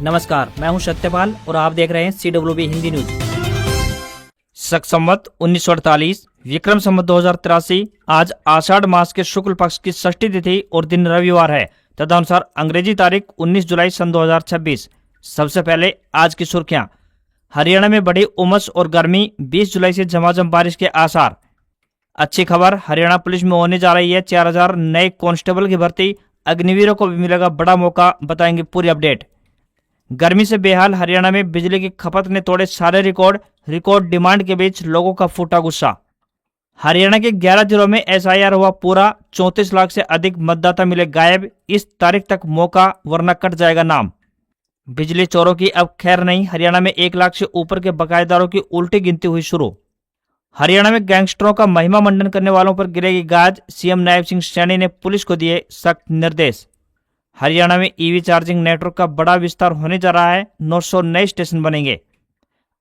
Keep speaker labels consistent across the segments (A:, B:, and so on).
A: नमस्कार, मैं हूं सत्यपाल और आप देख रहे हैं CWB हिंदी न्यूज। शक संवत 1948, विक्रम संवत 2083। आज आषाढ़ मास के शुक्ल पक्ष की षष्ठी तिथि और दिन रविवार है। तदनुसार अंग्रेजी तारीख 19 जुलाई सन 2026। सबसे पहले आज की सुर्खियां। हरियाणा में बढ़ी उमस और गर्मी, 20 जुलाई से झमाझम बारिश के आसार। अच्छी खबर, हरियाणा पुलिस में होने जा रही है 4000 नए कांस्टेबल की भर्ती। अग्निवीरों को भी मिलेगा बड़ा मौका, बताएंगे पूरी अपडेट। गर्मी से बेहाल हरियाणा में बिजली की खपत ने तोड़े सारे रिकॉर्ड डिमांड के बीच लोगों का फूटा गुस्सा। हरियाणा के 11 जिलों में SIR हुआ पूरा, 34 लाख से अधिक मतदाता मिले गायब। इस तारीख तक मौका, वरना कट जाएगा नाम। बिजली चोरों की अब खैर नहीं, हरियाणा में 1 लाख से ऊपर के बकायेदारों की उल्टी गिनती हुई शुरू। हरियाणा में गैंगस्टरों का महिमा मंडन करने वालों पर गिरेगी गाज, CM नायब सिंह सैनी ने पुलिस को दिए सख्त निर्देश। हरियाणा में EV चार्जिंग नेटवर्क का बड़ा विस्तार होने जा रहा है, 900 नए स्टेशन बनेंगे।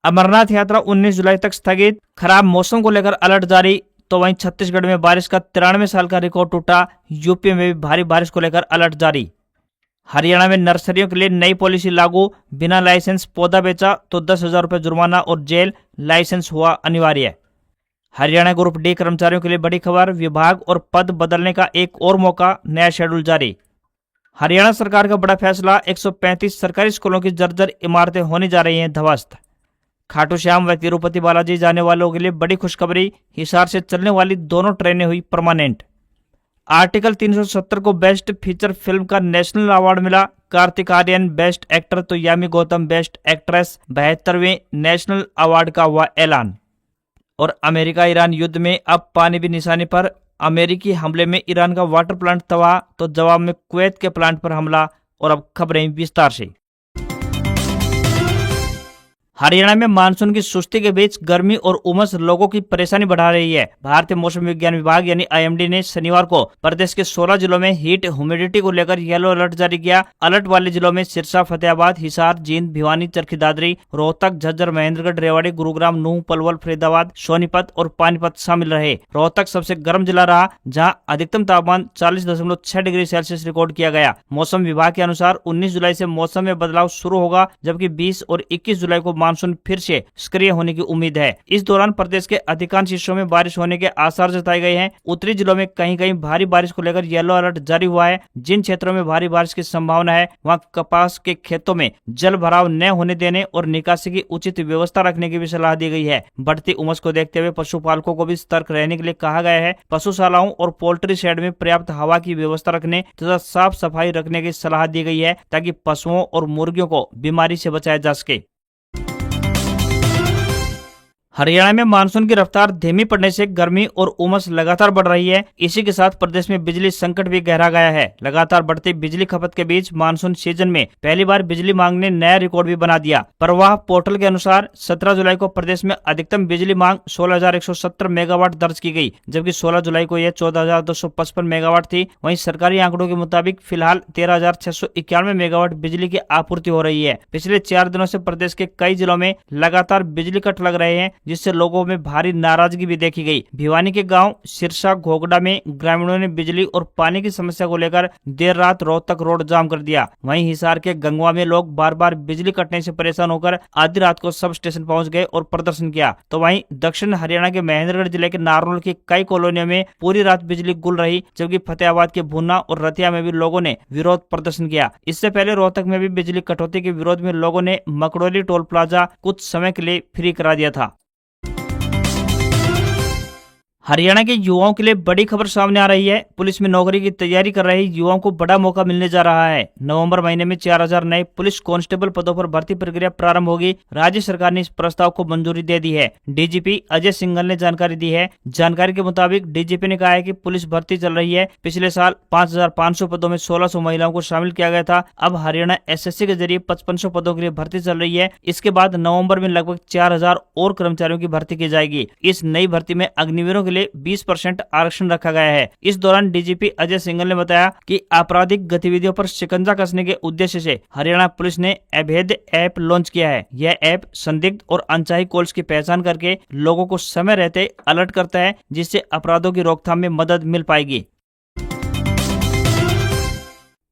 A: अमरनाथ यात्रा 19 जुलाई तक स्थगित, खराब मौसम को लेकर अलर्ट जारी। तो वहीं छत्तीसगढ़ में बारिश का 93 साल का रिकॉर्ड टूटा। यूपी में भी भारी बारिश को लेकर अलर्ट जारी। हरियाणा में नर्सरियों के लिए नई पॉलिसी लागू, बिना लाइसेंस पौधा बेचा तो 10,000 रुपये जुर्माना और जेल, लाइसेंस हुआ अनिवार्य। हरियाणा ग्रुप D कर्मचारियों के लिए बड़ी खबर, विभाग और पद बदलने का एक और मौका, नया शेड्यूल जारी। हरियाणा सरकार का बड़ा फैसला, 135 सरकारी स्कूलों की जर्जर इमारतें होने जा रही हैं ध्वस्त। खाटू श्याम व तिरुपति बालाजी जाने वालों के लिए बड़ी खुशखबरी, हिसार से चलने वाली दोनों ट्रेनें हुई परमानेंट। आर्टिकल 370 को बेस्ट फीचर फिल्म का नेशनल अवार्ड मिला। कार्तिक आर्यन बेस्ट एक्टर तो यामी गौतम बेस्ट एक्ट्रेस। 72वें नेशनल अवार्ड का हुआ ऐलान। और अमेरिका ईरान युद्ध में अब पानी भी निशाने पर। अमेरिकी हमले में ईरान का वाटर प्लांट तबाह, तो जवाब में कुवैत के प्लांट पर हमला। और अब खबरें विस्तार से। हरियाणा में मानसून की सुस्ती के बीच गर्मी और उमस लोगों की परेशानी बढ़ा रही है। भारतीय मौसम विज्ञान विभाग यानी IMD ने शनिवार को प्रदेश के 16 जिलों में हीट ह्यूमिडिटी को लेकर येलो अलर्ट जारी किया। अलर्ट वाले जिलों में सिरसा, फतेहाबाद, हिसार, जींद, भिवानी, चरखी दादरी, रोहतक, झज्जर, महेंद्रगढ़, रेवाड़ी, गुरुग्राम, नूंह, पलवल, फरीदाबाद, सोनीपत और पानीपत शामिल रहे। रोहतक सबसे गर्म जिला रहा, जहाँ अधिकतम तापमान 40.6 डिग्री सेल्सियस रिकॉर्ड किया गया। मौसम विभाग के अनुसार 19 जुलाई से मौसम में बदलाव शुरू होगा, जबकि 20 और 21 जुलाई को मानसून फिर से सक्रिय होने की उम्मीद है। इस दौरान प्रदेश के अधिकांश हिस्सों में बारिश होने के आसार जताए गए हैं। उत्तरी जिलों में कहीं कहीं भारी बारिश को लेकर येलो अलर्ट जारी हुआ है। जिन क्षेत्रों में भारी बारिश की संभावना है, वहां कपास के खेतों में जल भराव न होने देने और निकासी की उचित व्यवस्था रखने की भी सलाह दी गई है। बढ़ती उमस को देखते हुए पशुपालकों को भी सतर्क रहने के लिए कहा गया है। पशुशालाओं और पोल्ट्री शेड में पर्याप्त हवा की व्यवस्था रखने तथा साफ सफाई रखने की सलाह दी गई है, ताकि पशुओं और मुर्गियों को बीमारी से बचाया जा सके। हरियाणा में मानसून की रफ्तार धीमी पड़ने से गर्मी और उमस लगातार बढ़ रही है। इसी के साथ प्रदेश में बिजली संकट भी गहरा गया है। लगातार बढ़ती बिजली खपत के बीच मानसून सीजन में पहली बार बिजली मांग ने नया रिकॉर्ड भी बना दिया। प्रवाह पोर्टल के अनुसार 17 जुलाई को प्रदेश में अधिकतम बिजली मांग 16,170 मेगावाट दर्ज की गई, जबकि 16 जुलाई को यह 14,255 मेगावाट थी। वहीं सरकारी आंकड़ों के मुताबिक फिलहाल 13,691 मेगावाट बिजली की आपूर्ति हो रही है। पिछले 4 दिनों से प्रदेश के कई जिलों में लगातार बिजली कट लग रहे हैं, जिससे लोगों में भारी नाराजगी भी देखी गई। भिवानी के गांव सिरसा, घोगड़ा में ग्रामीणों ने बिजली और पानी की समस्या को लेकर देर रात रोहतक रोड जाम कर दिया। वहीं हिसार के गंगवा में लोग बार बार बिजली कटने से परेशान होकर आधी रात को सब स्टेशन पहुंच गए और प्रदर्शन किया। तो वहीं दक्षिण हरियाणा के महेंद्रगढ़ जिले के नारनौल की कई कॉलोनियों में पूरी रात बिजली गुल रही, जबकि फतेहाबाद के भुन्ना और रतिया में भी लोगों ने विरोध प्रदर्शन किया। इससे पहले रोहतक में भी बिजली कटौती के विरोध में लोगों ने मकड़ोली टोल प्लाजा कुछ समय के लिए फ्री करा दिया था। हरियाणा के युवाओं के लिए बड़ी खबर सामने आ रही है। पुलिस में नौकरी की तैयारी कर रहे युवाओं को बड़ा मौका मिलने जा रहा है। नवंबर महीने में 4000 नए पुलिस कांस्टेबल पदों पर भर्ती प्रक्रिया प्रारंभ होगी। राज्य सरकार ने इस प्रस्ताव को मंजूरी दे दी है। DGP अजय सिंघल ने जानकारी दी है। जानकारी के मुताबिक DGP ने कहा है कि पुलिस भर्ती चल रही है। पिछले साल 5500 पदों में 1600 महिलाओं को शामिल किया गया था। अब हरियाणा SSC के जरिए 5500 पदों के लिए भर्ती चल रही है। इसके बाद नवम्बर में लगभग 4000 और कर्मचारियों की भर्ती की जाएगी। इस नई भर्ती में अग्निवीरों के लिए 20% आरक्षण रखा गया है। इस दौरान DGP अजय सिंघल ने बताया कि आपराधिक गतिविधियों पर शिकंजा कसने के उद्देश्य से हरियाणा पुलिस ने अभेद ऐप लॉन्च किया है। यह ऐप संदिग्ध और अनचाही कॉल्स की पहचान करके लोगों को समय रहते अलर्ट करता है, जिससे अपराधों की रोकथाम में मदद मिल पाएगी।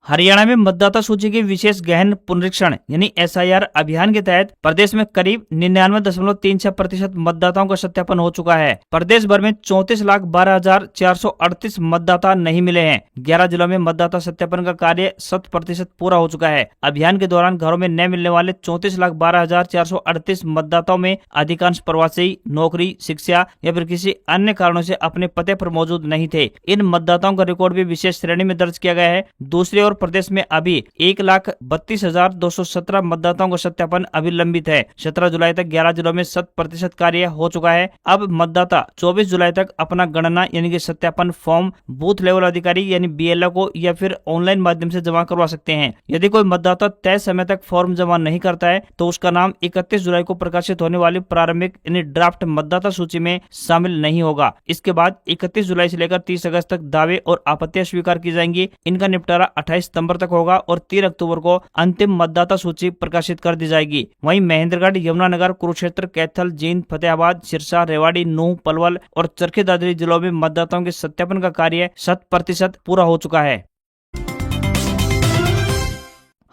A: हरियाणा में मतदाता सूची के विशेष गहन पुनरीक्षण यानी SIR अभियान के तहत प्रदेश में करीब 99.36% मतदाताओं का सत्यापन हो चुका है। प्रदेश भर में 34,12,438 मतदाता नहीं मिले हैं। 11 जिलों में मतदाता सत्यापन का कार्य 100% पूरा हो चुका है। अभियान के दौरान घरों में न मिलने वाले 34,12,438 मतदाताओं में अधिकांश प्रवासी, नौकरी, शिक्षा या फिर किसी अन्य कारणों से अपने पते पर मौजूद नहीं थे। इन मतदाताओं का रिकॉर्ड भी विशेष श्रेणी में दर्ज किया गया है। दूसरी ओर प्रदेश में अभी 1,32,217 मतदाताओं का सत्यापन अभी लंबित है। 17 जुलाई तक 11 जिलों में 100% कार्य हो चुका है। अब मतदाता 24 जुलाई तक अपना गणना यानी कि सत्यापन फॉर्म बूथ लेवल अधिकारी यानी BLO को या फिर ऑनलाइन माध्यम से जमा करवा सकते हैं। यदि कोई मतदाता तय समय तक फॉर्म जमा नहीं करता है तो उसका नाम 31 जुलाई को प्रकाशित होने वाली प्रारंभिक यानी ड्राफ्ट मतदाता सूची में शामिल नहीं होगा। इसके बाद 31 जुलाई से लेकर 30 अगस्त तक दावे और आपत्तियां स्वीकार की जाएंगी। इनका निपटारा 28 सितंबर तक होगा और 3 अक्टूबर को अंतिम मतदाता सूची प्रकाशित कर दी जाएगी। वहीं महेंद्रगढ़, यमुनानगर, कुरुक्षेत्र, कैथल, जींद, फतेहाबाद, सिरसा, रेवाड़ी, नूंह, पलवल और चरखी दादरी जिलों में मतदाताओं के सत्यापन का कार्य 100% पूरा हो चुका है।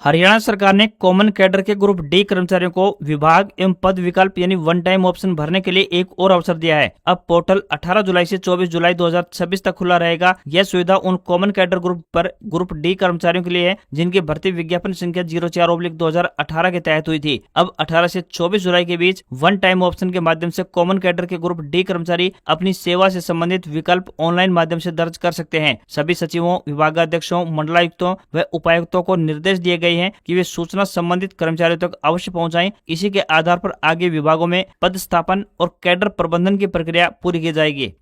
A: हरियाणा सरकार ने कॉमन कैडर के ग्रुप डी कर्मचारियों को विभाग एवं पद विकल्प यानी वन टाइम ऑप्शन भरने के लिए एक और अवसर दिया है। अब पोर्टल 18 जुलाई से 24 जुलाई 2026 तक खुला रहेगा। यह सुविधा उन कॉमन कैडर ग्रुप डी कर्मचारियों के लिए है जिनकी भर्ती विज्ञापन संख्या 04/2018 के तहत हुई थी। अब 18 से 24 जुलाई के बीच वन टाइम ऑप्शन के माध्यम से कॉमन कैडर के ग्रुप डी कर्मचारी अपनी सेवा से संबंधित विकल्प ऑनलाइन माध्यम से दर्ज कर सकते हैं। सभी सचिवों, विभागाध्यक्षों, मंडलायुक्तों व उपायुक्तों को निर्देश दिए गए हैं कि वे सूचना संबंधित कर्मचारियों तक अवश्य पहुंचाएं। इसी के आधार पर आगे विभागों में पदस्थापन और कैडर प्रबंधन की प्रक्रिया पूरी की जाएगी।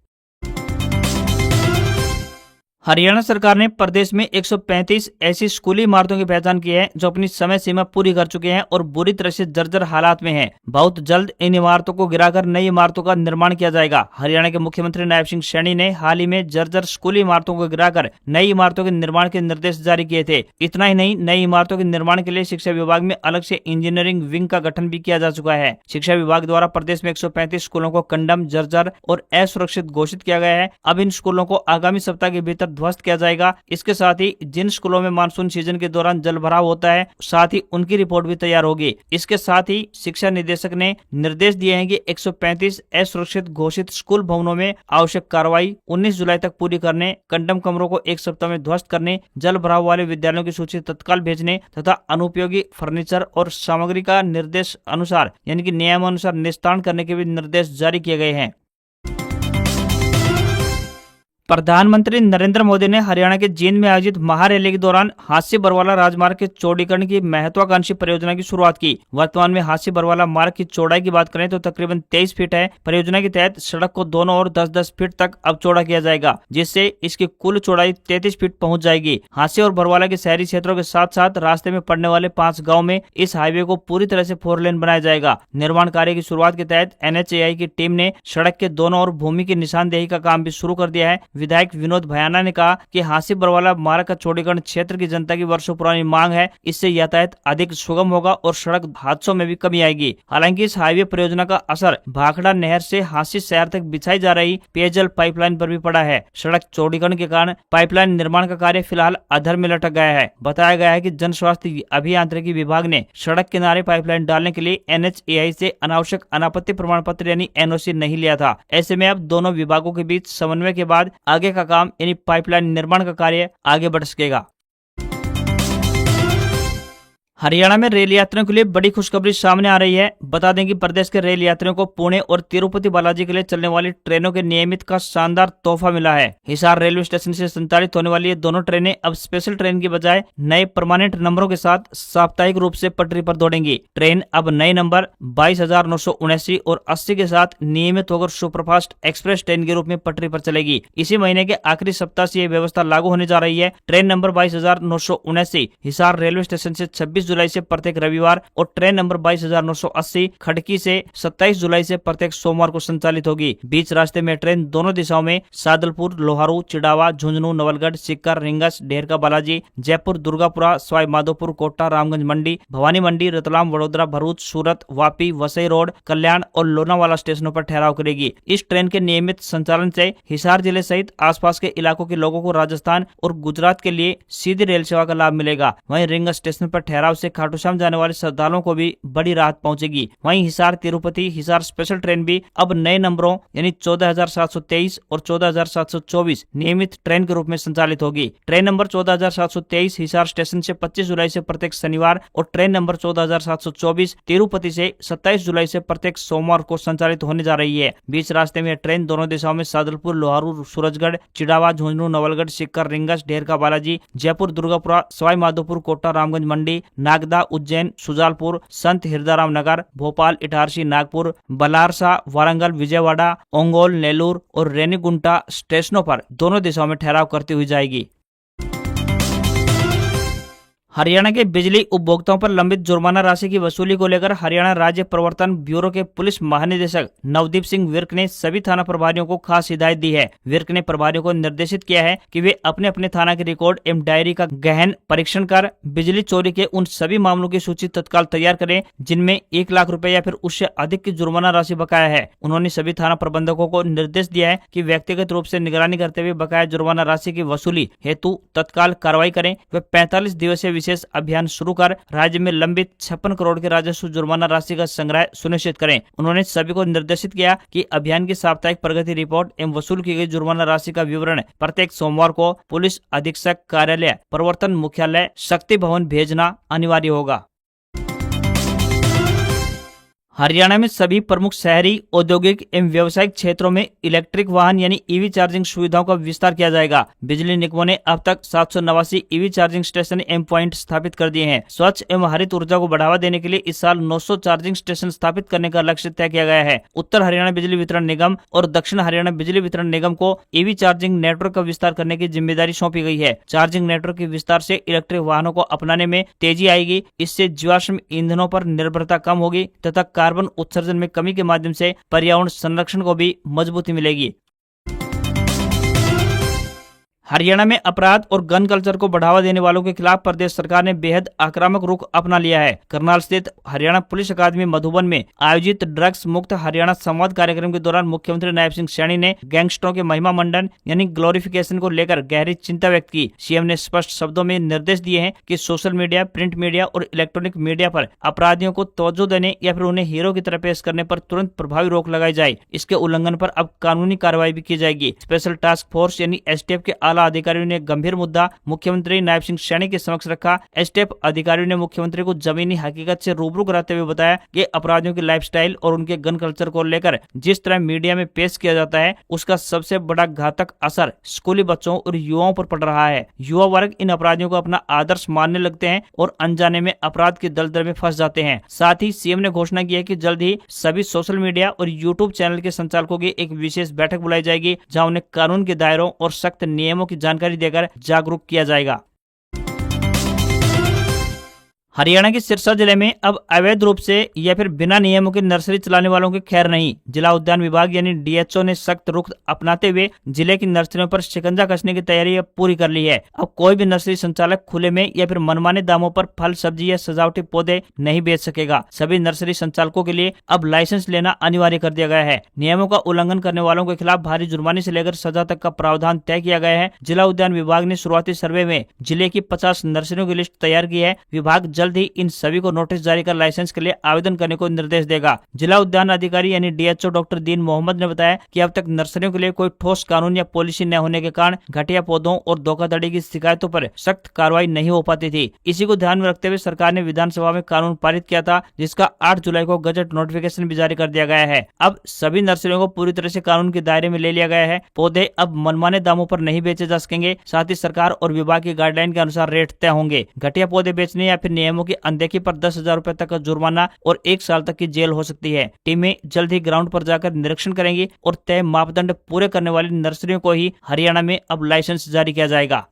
A: हरियाणा सरकार ने प्रदेश में 135 ऐसी स्कूली इमारतों की पहचान की है जो अपनी समय सीमा पूरी कर चुके हैं और बुरी तरह से जर्जर हालात में हैं। बहुत जल्द इन इमारतों को गिराकर नई इमारतों का निर्माण किया जाएगा। हरियाणा के मुख्यमंत्री नायब सिंह सैनी ने हाल ही में जर्जर स्कूली इमारतों को गिराकर नई इमारतों के निर्माण के निर्देश जारी किए थे। इतना ही नहीं, नई इमारतों के निर्माण के लिए शिक्षा विभाग में अलग से इंजीनियरिंग विंग का गठन भी किया जा चुका है। शिक्षा विभाग द्वारा प्रदेश में 135 स्कूलों को कंडम, जर्जर और असुरक्षित घोषित किया गया है। अब इन स्कूलों को आगामी सप्ताह के भीतर ध्वस्त किया जाएगा। इसके साथ ही जिन स्कूलों में मानसून सीजन के दौरान जल भराव होता है साथ ही उनकी रिपोर्ट भी तैयार होगी। इसके साथ ही शिक्षा निदेशक ने निर्देश दिए हैं कि 135 असुरक्षित घोषित स्कूल भवनों में आवश्यक कार्रवाई 19 जुलाई तक पूरी करने, कंडम कमरों को 1 सप्ताह में ध्वस्त करने, जल भराव वाले विद्यालयों की सूची तत्काल भेजने तथा अनुपयोगी फर्नीचर और सामग्री का निर्देश अनुसार यानी कि नियमानुसार निस्तारण करने के भी निर्देश जारी किए गए हैं। प्रधानमंत्री नरेंद्र मोदी ने हरियाणा के जींद में आयोजित महारैली के दौरान हांसी बरवाला राजमार्ग के चौड़ीकरण की महत्वाकांक्षी परियोजना की शुरुआत की। वर्तमान में हांसी बरवाला मार्ग की चौड़ाई की बात करें तो तकरीबन 23 फीट है। परियोजना के तहत सड़क को दोनों ओर 10-10 फीट तक अब चौड़ा किया जाएगा, जिससे इसकी कुल चौड़ाई 33 फीट पहुंच जाएगी। हांसी और बरवाला के शहरी क्षेत्रों के साथ साथ रास्ते में पड़ने वाले 5 गाँव में इस हाईवे को पूरी तरह से 4 लेन बनाया जाएगा। निर्माण कार्य की शुरुआत के तहत NHAI की टीम ने सड़क के दोनों ओर भूमि की निशानदेही का काम भी शुरू कर दिया है। विधायक विनोद भयाना ने कहा कि हांसी बरवाला मार्ग का चौड़ीकरण क्षेत्र की जनता की वर्षों पुरानी मांग है। इससे यातायात अधिक सुगम होगा और सड़क हादसों में भी कमी आएगी। हालांकि इस हाईवे परियोजना का असर भाखड़ा नहर से हांसी शहर तक बिछाई जा रही पेयजल पाइपलाइन पर भी पड़ा है। सड़क चौड़ीकरण के कारण पाइपलाइन निर्माण का कार्य फिलहाल अधर में लटक गया है। बताया गया है कि जन स्वास्थ्य अभियांत्रिकी विभाग ने सड़क किनारे पाइपलाइन डालने के लिए NHAI से अनावश्यक अनापत्ति प्रमाण पत्र यानी NOC नहीं लिया था। ऐसे में अब दोनों विभागों के बीच समन्वय के बाद आगे का काम यानी पाइपलाइन निर्माण का कार्य आगे बढ़ सकेगा। हरियाणा में रेल यात्रियों के लिए बड़ी खुशखबरी सामने आ रही है। बता दें कि प्रदेश के रेल यात्रियों को पुणे और तिरुपति बालाजी के लिए चलने वाली ट्रेनों के नियमित का शानदार तोहफा मिला है। हिसार रेलवे स्टेशन से संचालित होने वाली ये दोनों ट्रेनें अब स्पेशल ट्रेन की बजाय नए परमानेंट नंबरों के साथ साप्ताहिक रूप से पटरी पर दौड़ेंगी। ट्रेन अब नए नंबर 22,979 और 80 के साथ नियमित होकर सुपरफास्ट एक्सप्रेस ट्रेन के रूप में पटरी पर चलेगी। इसी महीने के आखिरी सप्ताह से यह व्यवस्था लागू होने जा रही है। Train number 22,979 Hisar railway station से 26 जुलाई से प्रत्येक रविवार और ट्रेन नंबर 22,980 खड़की से 27 जुलाई से प्रत्येक सोमवार को संचालित होगी। बीच रास्ते में ट्रेन दोनों दिशाओं में सादलपुर, लोहारू, चिड़ावा, झुंझुनू, नवलगढ़, सिक्कर, रिंगस, ढेरका बालाजी, जयपुर, दुर्गापुरा, सवाई माधोपुर, कोटा, रामगंज मंडी, भवानी मंडी, रतलाम, वडोदरा, भरूच, सूरत, वापी, वसई रोड, कल्याण और लोनावाला स्टेशनों पर ठहराव करेगी। इस ट्रेन के नियमित संचालन से हिसार जिले सहित आसपास के इलाकों के लोगों को राजस्थान और गुजरात के लिए सीधी रेल सेवा का लाभ मिलेगा। वहीं रिंगस स्टेशन पर ठहराव से खाटूश्याम जाने वाले श्रद्धालुओं को भी बड़ी राहत पहुंचेगी। वहीं हिसार तिरुपति हिसार स्पेशल ट्रेन भी अब नए नंबरों यानी 14,723 और 14,724 नियमित ट्रेन के रूप में संचालित होगी। ट्रेन नंबर 14,723 हिसार स्टेशन से 25 जुलाई से प्रत्येक शनिवार और ट्रेन नंबर 14,724 तिरुपति से 27 जुलाई से प्रत्येक सोमवार को संचालित होने जा रही है। बीच रास्ते में ट्रेन दोनों दिशाओं में सादलपुर, लोहारू, सूरजगढ़, चिड़ावा, झुंझुनू, नवलगढ़, सिक्कर, रिंगस, ढेरका बालाजी, जयपुर, दुर्गापुरा, सवाई माधोपुर, कोटा, रामगंज मंडी, नागदा, उज्जैन, सुजालपुर, संत हिरदाराम नगर, भोपाल, इटारसी, नागपुर, बलारसा, वारंगल, विजयवाड़ा, ओंगोल, नेल्लूर और रेनीगुंटा स्टेशनों पर दोनों दिशाओं में ठहराव करती हुई जाएगी। हरियाणा के बिजली उपभोक्ताओं पर लंबित जुर्माना राशि की वसूली को लेकर हरियाणा राज्य प्रवर्तन ब्यूरो के पुलिस महानिदेशक नवदीप सिंह विर्क ने सभी थाना प्रभारियों को खास हिदायत दी है। विर्क ने प्रभारियों को निर्देशित किया है कि वे अपने अपने थाना के रिकॉर्ड एवं डायरी का गहन परीक्षण कर बिजली चोरी के उन सभी मामलों की सूची तत्काल तैयार करें जिनमें 1 लाख रुपए या फिर उससे अधिक की जुर्माना राशि बकाया है। उन्होंने सभी थाना प्रबंधकों को निर्देश दिया है कि व्यक्तिगत रूप से निगरानी करते हुए बकाया जुर्माना राशि की वसूली हेतु तत्काल कार्रवाई करें। वे 45 दिवसीय विशेष अभियान शुरू कर राज्य में लंबित 56 करोड़ के राजस्व जुर्माना राशि का संग्रह सुनिश्चित करें। उन्होंने सभी को निर्देशित किया कि अभियान की साप्ताहिक प्रगति रिपोर्ट एवं वसूल की गई जुर्माना राशि का विवरण प्रत्येक सोमवार को पुलिस अधीक्षक कार्यालय प्रवर्तन मुख्यालय शक्ति भवन भेजना अनिवार्य होगा। हरियाणा में सभी प्रमुख शहरी औद्योगिक एवं व्यावसायिक क्षेत्रों में इलेक्ट्रिक वाहन यानी ईवी चार्जिंग सुविधाओं का विस्तार किया जाएगा। बिजली निगमों ने अब तक 789 ईवी चार्जिंग स्टेशन एवं प्वाइंट स्थापित कर दिए हैं। स्वच्छ एवं हरित ऊर्जा को बढ़ावा देने के लिए इस साल 900 चार्जिंग स्टेशन स्थापित करने का लक्ष्य तय किया गया है। उत्तर हरियाणा बिजली वितरण निगम और दक्षिण हरियाणा बिजली वितरण निगम को ईवी चार्जिंग नेटवर्क का विस्तार करने की जिम्मेदारी सौंपी गई है। चार्जिंग नेटवर्क के विस्तार से इलेक्ट्रिक वाहनों को अपनाने में तेजी आएगी। इससे जीवाश्म ईंधनों पर निर्भरता कम होगी तथा कार्बन उत्सर्जन में कमी के माध्यम से पर्यावरण संरक्षण को भी मजबूती मिलेगी। हरियाणा में अपराध और गन कल्चर को बढ़ावा देने वालों के खिलाफ प्रदेश सरकार ने बेहद आक्रामक रुख अपना लिया है। करनाल स्थित हरियाणा पुलिस अकादमी मधुबन में आयोजित ड्रग्स मुक्त हरियाणा संवाद कार्यक्रम के दौरान मुख्यमंत्री नायब सिंह सैनी ने गैंगस्टरों के महिमा मंडन यानी ग्लोरिफिकेशन को लेकर गहरी चिंता व्यक्त की। सीएम ने स्पष्ट शब्दों में निर्देश दिए हैं कि सोशल मीडिया, प्रिंट मीडिया और इलेक्ट्रॉनिक मीडिया पर अपराधियों को तवज्जो देने या फिर उन्हें हीरो की तरह पेश करने पर तुरंत प्रभावी रोक लगाई जाए। इसके उल्लंघन पर अब कानूनी कार्रवाई भी की जाएगी। स्पेशल टास्क फोर्स यानी एसटीएफ के आला अधिकारियों ने गंभीर मुद्दा मुख्यमंत्री नायब सिंह सैनी के समक्ष रखा। एसटीएफ अधिकारियों ने मुख्यमंत्री को जमीनी हकीकत से रूबरू कराते हुए बताया कि अपराधियों के लाइफस्टाइल और उनके गन कल्चर को लेकर जिस तरह मीडिया में पेश किया जाता है उसका सबसे बड़ा घातक असर स्कूली बच्चों और युवाओं पर पड़ रहा है। युवा वर्ग इन अपराधियों को अपना आदर्श मानने लगते हैं और अनजाने में अपराध के दलदल में फंस जाते हैं। साथ ही सीएम ने घोषणा की है कि जल्द ही सभी सोशल मीडिया और यूट्यूब चैनल के संचालकों की एक विशेष बैठक बुलाई जाएगी जहां उन्हें कानून के दायरों और सख्त नियमों की जानकारी देकर जागरूक किया जाएगा। हरियाणा के सिरसा जिले में अब अवैध रूप से या फिर बिना नियमों के नर्सरी चलाने वालों की खैर नहीं। जिला उद्यान विभाग यानी डीएचओ ने सख्त रुख अपनाते हुए जिले की नर्सरियों पर शिकंजा कसने की तैयारी अब पूरी कर ली है। अब कोई भी नर्सरी संचालक खुले में या फिर मनमाने दामों पर फल, सब्जी या सजावटी पौधे नहीं बेच सकेगा। सभी नर्सरी संचालकों के लिए अब लाइसेंस लेना अनिवार्य कर दिया गया है। नियमों का उल्लंघन करने वालों के खिलाफ भारी जुर्माने से लेकर सजा तक का प्रावधान तय किया गया है। जिला उद्यान विभाग ने शुरुआती सर्वे में जिले की 50 नर्सरियों की लिस्ट तैयार की है। विभाग जल्द ही इन सभी को नोटिस जारी कर लाइसेंस के लिए आवेदन करने को निर्देश देगा। जिला उद्यान अधिकारी यानी डीएचओ डॉक्टर दीन मोहम्मद ने बताया कि अब तक नर्सरियों के लिए कोई ठोस कानून या पॉलिसी न होने के कारण घटिया पौधों और धोखाधड़ी की शिकायतों पर सख्त कार्रवाई नहीं हो पाती थी। इसी को ध्यान में रखते हुए सरकार ने विधानसभा में कानून पारित किया था जिसका 8 जुलाई को गजट नोटिफिकेशन भी जारी कर दिया गया है। अब सभी नर्सरियों को पूरी तरह से कानून के दायरे में ले लिया गया है। पौधे अब मनमाने दामों पर नहीं बेचे जा सकेंगे। साथ ही सरकार और विभाग की गाइडलाइन के अनुसार रेट तय होंगे। घटिया पौधे बेचने या फिर नियमों की अनदेखी पर 10,000 रुपए तक का जुर्माना और 1 साल तक की जेल हो सकती है। टीमें जल्द ही ग्राउंड पर जाकर निरीक्षण करेंगी और तय मापदंड पूरे करने वाली नर्सरियों को ही हरियाणा में अब लाइसेंस जारी किया जाएगा।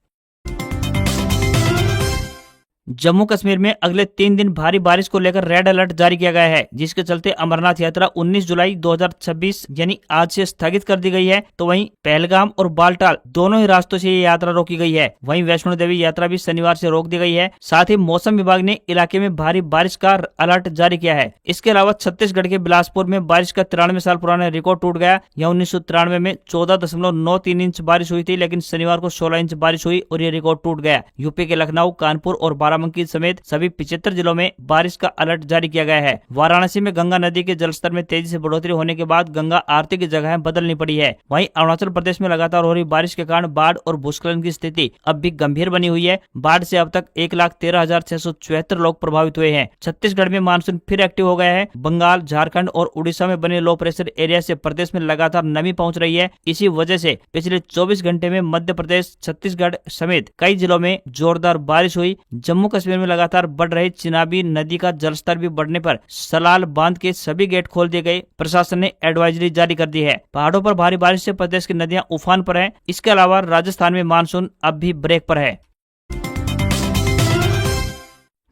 A: जम्मू कश्मीर में अगले 3 दिन भारी बारिश को लेकर रेड अलर्ट जारी किया गया है, जिसके चलते अमरनाथ यात्रा 19 जुलाई 2026 यानी आज से स्थगित कर दी गई है। तो वहीं पहलगाम और बालटाल दोनों ही रास्तों से ये यात्रा रोकी गई है। वहीं वैष्णो देवी यात्रा भी शनिवार से रोक दी गई है। साथ ही मौसम विभाग ने इलाके में भारी बारिश का अलर्ट जारी किया है। इसके अलावा छत्तीसगढ़ के बिलासपुर में बारिश का 93 साल पुराना रिकॉर्ड टूट गया। यह 1993 में 14.93 इंच बारिश हुई थी, लेकिन शनिवार को 16 इंच बारिश हुई और ये रिकॉर्ड टूट गया। यूपी के लखनऊ, कानपुर और बाराबंकी समेत सभी 75 जिलों में बारिश का अलर्ट जारी किया गया है। वाराणसी में गंगा नदी के जलस्तर में तेजी से बढ़ोतरी होने के बाद गंगा आरती की जगह बदलनी पड़ी है। वहीं अरुणाचल प्रदेश में लगातार हो रही बारिश के कारण बाढ़ और भूस्खलन की स्थिति अब भी गंभीर बनी हुई है। बाढ़ से अब तक 1,13,674 लोग प्रभावित हुए हैं। छत्तीसगढ़ में मानसून फिर एक्टिव हो गया है। बंगाल, झारखंड और उड़ीसा में बने लो प्रेशर एरिया से प्रदेश में लगातार नमी पहुंच रही है। इसी वजह से पिछले 24 घंटे में मध्य प्रदेश, छत्तीसगढ़ समेत कई जिलों में जोरदार बारिश हुई। जम्मू कश्मीर में लगातार बढ़ रही चिनाबी नदी का जलस्तर भी बढ़ने पर सलाल बांध के सभी गेट खोल दिए गए। प्रशासन ने एडवाइजरी जारी कर दी है। पहाड़ों पर भारी बारिश से प्रदेश की नदियां उफान पर हैं। इसके अलावा राजस्थान में मानसून अब भी ब्रेक पर है।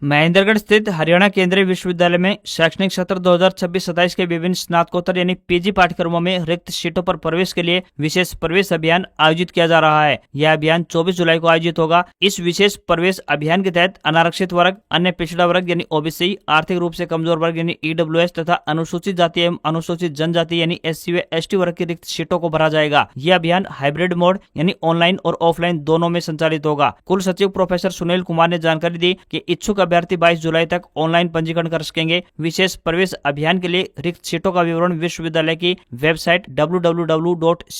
A: महेंद्रगढ़ स्थित हरियाणा केंद्रीय विश्वविद्यालय में शैक्षणिक सत्र 2026-27 के विभिन्न स्नातकोत्तर यानी पीजी पाठ्यक्रमों में रिक्त सीटों पर प्रवेश के लिए विशेष प्रवेश अभियान आयोजित किया जा रहा है। यह अभियान 24 जुलाई को आयोजित होगा। इस विशेष प्रवेश अभियान के तहत अनारक्षित वर्ग, अन्य पिछड़ा वर्ग यानी ओबीसी, आर्थिक रूप से कमजोर वर्ग यानी ईडब्ल्यूएस तथा अनुसूचित जाति एवं अनुसूचित जनजाति यानी एससी व एसटी वर्ग की रिक्त सीटों को भरा जाएगा। यह अभियान हाइब्रिड मोड यानी ऑनलाइन और ऑफलाइन दोनों में संचालित होगा। कुल सचिव प्रोफेसर सुनील कुमार ने जानकारी दी कि इच्छुक अभ्यर्थी 22 जुलाई तक ऑनलाइन पंजीकरण कर सकेंगे। विशेष प्रवेश अभियान के लिए रिक्त सीटों का विवरण विश्वविद्यालय की वेबसाइट www.cuh.ac.in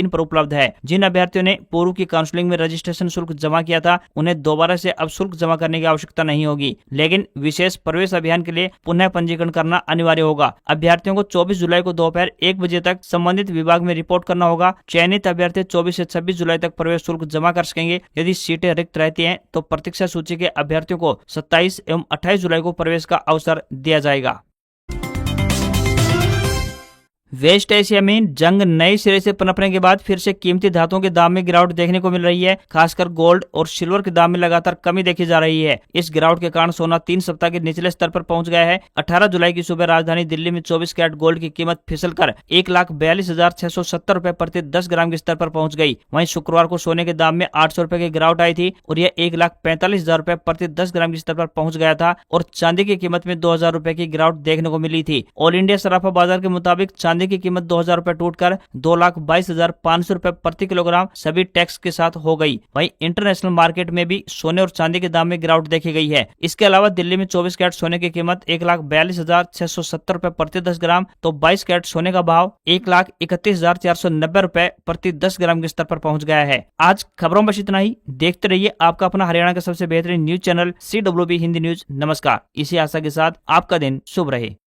A: पर उपलब्ध है। जिन अभ्यर्थियों ने पूर्व की काउंसलिंग में रजिस्ट्रेशन शुल्क जमा किया था, उन्हें दोबारा से अब शुल्क जमा करने की आवश्यकता नहीं होगी, लेकिन विशेष प्रवेश अभियान के लिए पुनः पंजीकरण करना अनिवार्य होगा। अभ्यर्थियों को 24 जुलाई को दोपहर 1 बजे तक संबंधित विभाग में रिपोर्ट करना होगा। चयनित अभ्यर्थी 24 से 26 जुलाई तक प्रवेश शुल्क जमा कर सकेंगे। यदि सीटें रिक्त रहती हैं तो प्रतीक्षा सूची के अभ्यर्थियों को 27 एवं 28 जुलाई को प्रवेश का अवसर दिया जाएगा। वेस्ट एशिया में जंग नए सिरे से पनपने के बाद फिर से कीमती धातुओं के दाम में गिरावट देखने को मिल रही है। खासकर गोल्ड और सिल्वर के दाम में लगातार कमी देखी जा रही है। इस गिरावट के कारण सोना 3 सप्ताह के निचले स्तर पर पहुंच गया है। 18 जुलाई की सुबह राजधानी दिल्ली में 24 कैरेट गोल्ड की कीमत फिसलकर 1,42,670 रुपए प्रति 10 ग्राम के स्तर पर पहुंच गई। वहीं शुक्रवार को सोने के दाम में 800 रुपए की गिरावट आई थी और यह 1,45,000 रुपए प्रति 10 ग्राम के स्तर पर पहुंच गया था और चांदी की कीमत में 2,000 रुपए की गिरावट देखने को मिली थी। ऑल इंडिया सराफा बाजार के मुताबिक चांदी की कीमत 2,000 रुपए टूटकर 2,22,500 रुपए प्रति किलोग्राम सभी टैक्स के साथ हो गई। वहीं इंटरनेशनल मार्केट में भी सोने और चांदी के दाम में गिरावट देखी गई है। इसके अलावा दिल्ली में 24 कैरेट सोने की कीमत 1,42,670 रुपए प्रति 10 ग्राम तो 22 कैरेट सोने का भाव 1,31,490 रुपए प्रति 10 ग्राम के स्तर पर पहुंच गया है। आज खबरों में बस इतना ही। देखते रहिए आपका अपना हरियाणा का सबसे बेहतरीन news channel CWB Hindi news. नमस्कार। इसी आशा के साथ आपका दिन शुभ रहे।